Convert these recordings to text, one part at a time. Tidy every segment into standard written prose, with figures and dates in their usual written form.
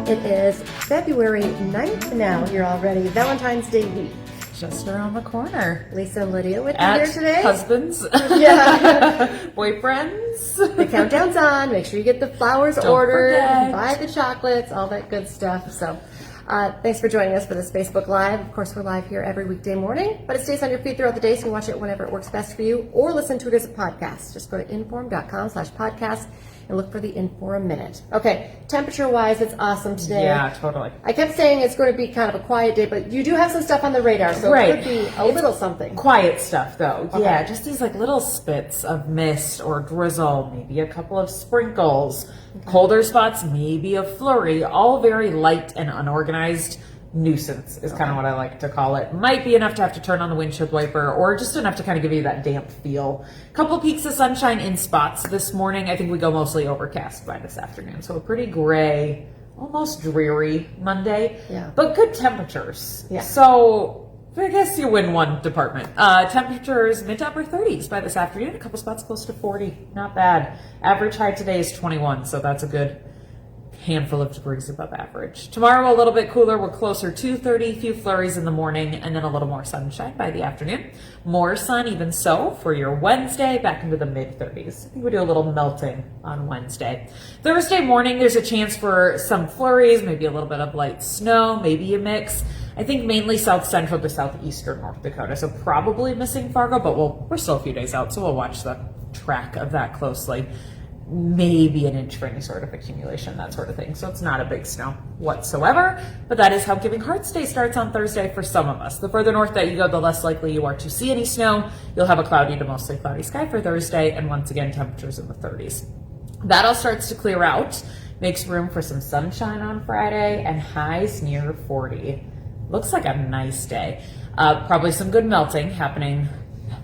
It is February 9th now here already, Valentine's Day week. Just around the corner. Lisa and Lydia with you here today. Husbands. Yeah. Boyfriends. The countdown's on. Make sure you get the flowers Don't ordered, forget. buy the chocolates, all that good stuff. So thanks for joining us for this Facebook Live. Of course, we're live here every weekday morning, but it stays on your feed throughout the day, so you can watch it whenever it works best for you, or listen to it as a podcast. Just go to inform.com/podcast and look for the Inform Minute. Okay, temperature-wise, it's awesome today. Yeah, totally. I kept saying it's going to be kind of a quiet day, but you do have some stuff on the radar, so Right. it could be a little something. Quiet stuff, though. Okay. Yeah, just these like little spits of mist or drizzle, maybe a couple of sprinkles. Colder spots, maybe a flurry. All very light and unorganized. Nuisance is kind of what I like to call it. Might be enough to have to turn on the windshield wiper, or just enough to kind of give you that damp feel. Couple peaks of sunshine in spots this morning. I think we go mostly overcast by this afternoon. So a pretty gray, almost dreary Monday. Yeah. But good temperatures. Yeah. So I guess you win one department. Temperatures mid to upper 30s by this afternoon. A couple spots close to 40. Not bad. Average high today is 21, so that's a good handful of degrees above average. Tomorrow a little bit cooler. We're closer to 30, few flurries in the morning, and then a little more sunshine by the afternoon. More sun even so for your Wednesday, back into the mid-30s. I think we do a little melting on Wednesday. Thursday morning, there's a chance for some flurries, maybe a little bit of light snow, maybe a mix. I think mainly south central to southeastern North Dakota, so probably missing Fargo, but we're still a few days out, so we'll watch the track of that closely. Maybe an inch for any sort of accumulation, that sort of thing. So it's not a big snow whatsoever, but that is how Giving Hearts Day starts on Thursday for some of us. The further north that you go, the less likely you are to see any snow. You'll have a cloudy to mostly cloudy sky for Thursday, and once again, temperatures in the 30s. That all starts to clear out, makes room for some sunshine on Friday, and highs near 40. Looks like a nice day. Probably some good melting happening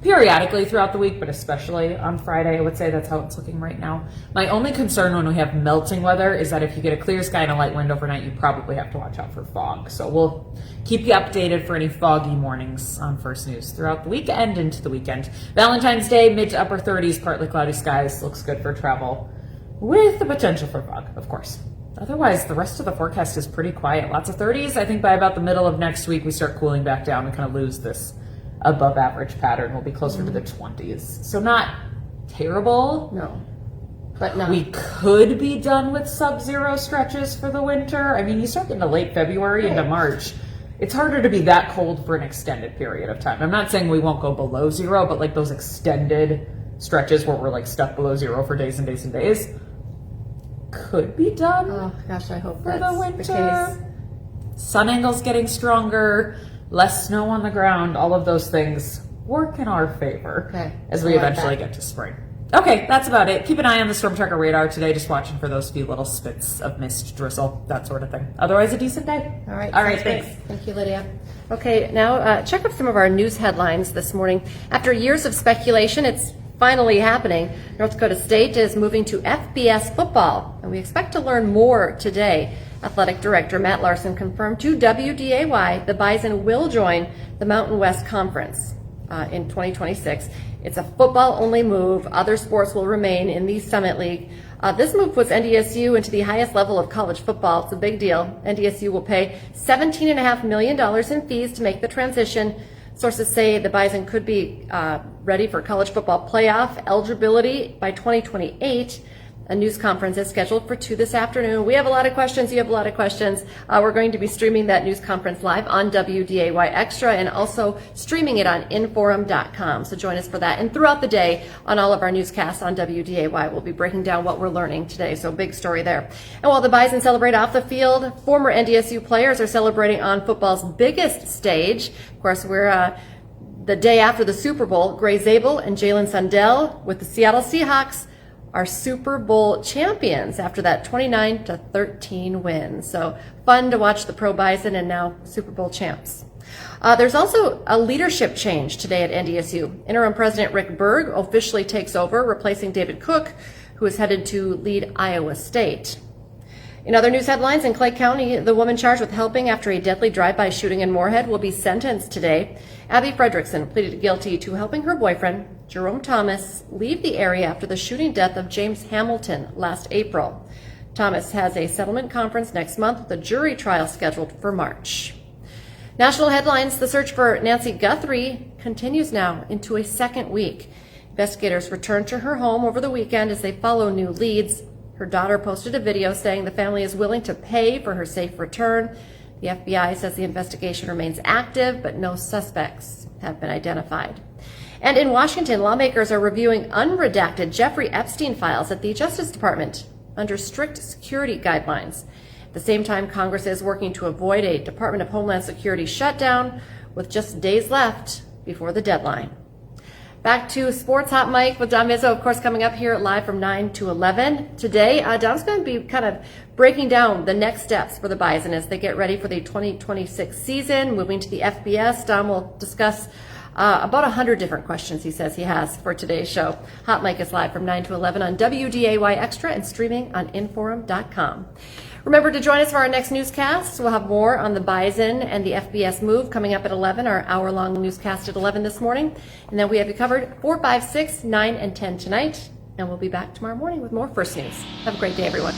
periodically throughout the week, but especially on Friday. I would say that's how it's looking right now. My only concern when we have melting weather is that if you get a clear sky and a light wind overnight, you probably have to watch out for fog. So we'll keep you updated for any foggy mornings on First News throughout the week and into the weekend. Valentine's Day, mid to upper 30s, partly cloudy skies. Looks good for travel with the potential for fog, of course. Otherwise, the rest of the forecast is pretty quiet. Lots of 30s. I think by about the middle of next week, we start cooling back down and kind of lose this above average pattern. We'll be closer to the 20s. So not terrible. No, but no. We could be done with sub-zero stretches for the winter. I mean, you start getting to late February into March. It's harder to be that cold for an extended period of time. I'm not saying we won't go below zero, but like those extended stretches where we're like stuck below zero for days and days and days could be done. Oh gosh, I hope for that's the winter. the case. Sun angles getting stronger, less snow on the ground, all of those things work in our favor as we I like eventually that. get to spring. Okay, that's about it. Keep an eye on the storm tracker radar today, just watching for those few little spits of mist, drizzle, that sort of thing. Otherwise, a decent day. All right, thanks. Thank you, Lydia. Okay, now check out some of our news headlines this morning. After years of speculation, it's finally happening. North Dakota State is moving to FBS football, and we expect to learn more today. Athletic Director Matt Larson confirmed to WDAY the Bison will join the Mountain West Conference in 2026. It's a football-only move. Other sports will remain in the Summit League. This move puts NDSU into the highest level of college football. It's a big deal. NDSU will pay $17.5 million in fees to make the transition. Sources say the Bison could be ready for college football playoff eligibility by 2028. A news conference is scheduled for 2 this afternoon. We have a lot of questions. You have a lot of questions. We're going to be streaming that news conference live on WDAY Extra and also streaming it on inforum.com. So join us for that. And throughout the day on all of our newscasts on WDAY, we'll be breaking down what we're learning today. So big story there. And while the Bison celebrate off the field, former NDSU players are celebrating on football's biggest stage. Of course, we're the day after the Super Bowl. Gray Zabel and Jalen Sundell with the Seattle Seahawks are Super Bowl champions after that 29-13 win. So fun to watch the Pro Bison and now Super Bowl champs. There's also a leadership change today at NDSU. Interim President Rick Berg officially takes over, replacing David Cook, who is headed to lead Iowa State. In other news headlines, in Clay County, the woman charged with helping after a deadly drive-by shooting in Moorhead will be sentenced today. Abby Fredrickson pleaded guilty to helping her boyfriend, Jerome Thomas, leave the area after the shooting death of James Hamilton last April. Thomas has a settlement conference next month with a jury trial scheduled for March. National headlines: the search for Nancy Guthrie continues now into a second week. Investigators returned to her home over the weekend as they follow new leads. Her daughter posted a video saying the family is willing to pay for her safe return. The FBI says the investigation remains active, but no suspects have been identified. And in Washington, lawmakers are reviewing unredacted Jeffrey Epstein files at the Justice Department under strict security guidelines. At the same time, Congress is working to avoid a Department of Homeland Security shutdown with just days left before the deadline. Back to Sports Hot Mic with Don Mizzo, of course, coming up here live from 9 to 11. Today, Don's going to be kind of breaking down the next steps for the Bison as they get ready for the 2026 season, moving to the FBS. Don will discuss about 100 different questions he says he has for today's show. Hot Mic is live from 9 to 11 on WDAY Extra and streaming on Inforum.com. Remember to join us for our next newscast. We'll have more on the Bison and the FBS move coming up at 11, our hour-long newscast at 11 this morning. And then we have you covered 4, 5, 6, 9, and 10 tonight. And we'll be back tomorrow morning with more First News. Have a great day, everyone.